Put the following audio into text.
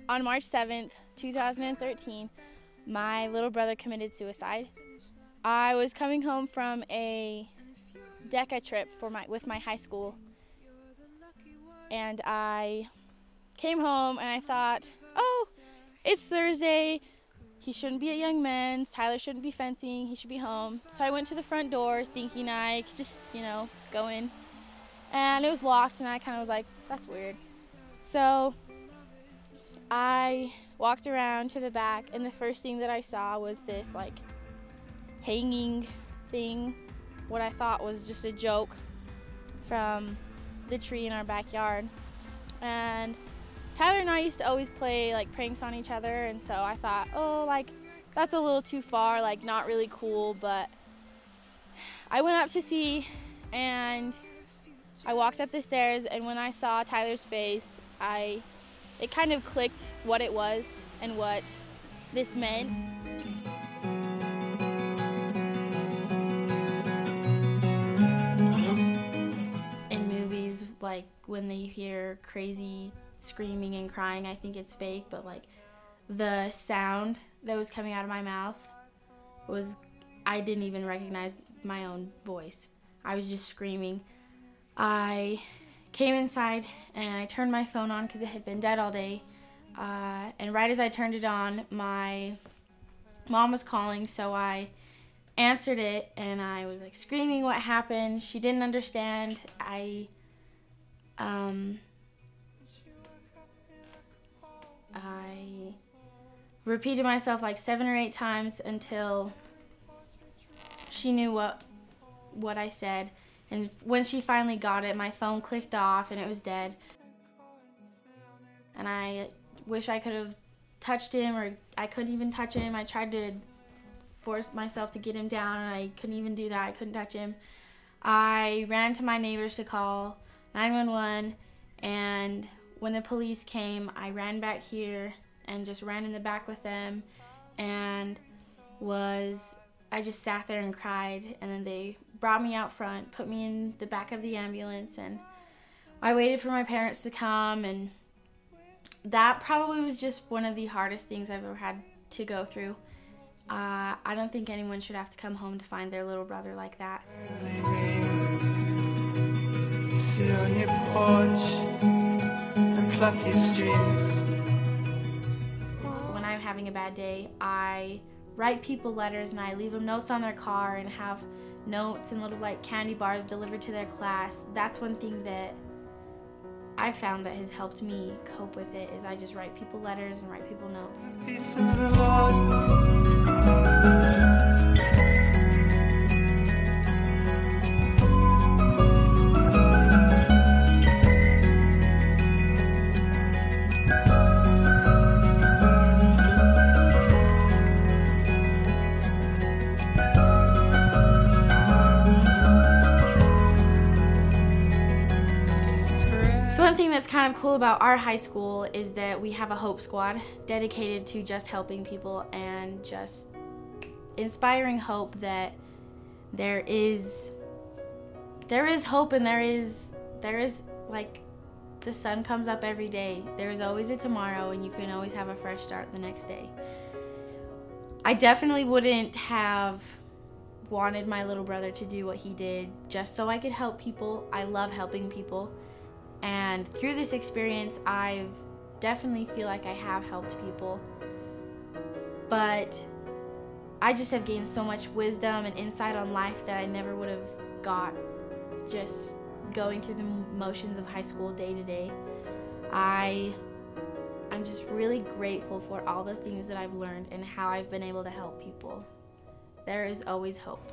On March 7th, 2013, my little brother committed suicide. I was coming home from a DECA trip with my high school, and I came home and I thought, oh, it's Thursday, he shouldn't be at Young Men's, Tyler shouldn't be fencing, he should be home. So I went to the front door thinking I could just, go in, and it was locked, and I kind of was like, that's weird. So I walked around to the back, and the first thing that I saw was this hanging thing, what I thought was just a joke from the tree in our backyard. And Tyler and I used to always play pranks on each other, and so I thought, oh, that's a little too far, not really cool. But I went up to see, and I walked up the stairs, and when I saw Tyler's face, it kind of clicked what it was and what this meant. In movies, when they hear crazy screaming and crying, I think it's fake, but the sound that was coming out of my mouth I didn't even recognize my own voice. I was just screaming. I came inside and I turned my phone on because it had been dead all day. And right as I turned it on, my mom was calling, so I answered it and I was screaming what happened. She didn't understand. I repeated myself 7 or 8 times until she knew what I said. And when she finally got it, my phone clicked off and it was dead. And I wish I could have touched him, or I couldn't even touch him. I tried to force myself to get him down and I couldn't even do that. I couldn't touch him. I ran to my neighbors to call 911, and when the police came, I ran back here and just ran in the back with them, and I just sat there and cried, and then they brought me out front, put me in the back of the ambulance, and I waited for my parents to come, and that probably was just one of the hardest things I've ever had to go through. I don't think anyone should have to come home to find their little brother like that. Sit on your porch and pluck your strings. When I'm having a bad day, I write people letters and I leave them notes on their car and have notes and little candy bars delivered to their class. That's one thing that I've found that has helped me cope with it, is I just write people letters and write people notes. So one thing that's kind of cool about our high school is that we have a Hope Squad dedicated to just helping people and just inspiring hope that there is hope, and there is the sun comes up every day. There is always a tomorrow, and you can always have a fresh start the next day. I definitely wouldn't have wanted my little brother to do what he did just so I could help people. I love helping people. And through this experience, I definitely feel like I have helped people. But I just have gained so much wisdom and insight on life that I never would have got just going through the motions of high school day to day. I'm just really grateful for all the things that I've learned and how I've been able to help people. There is always hope.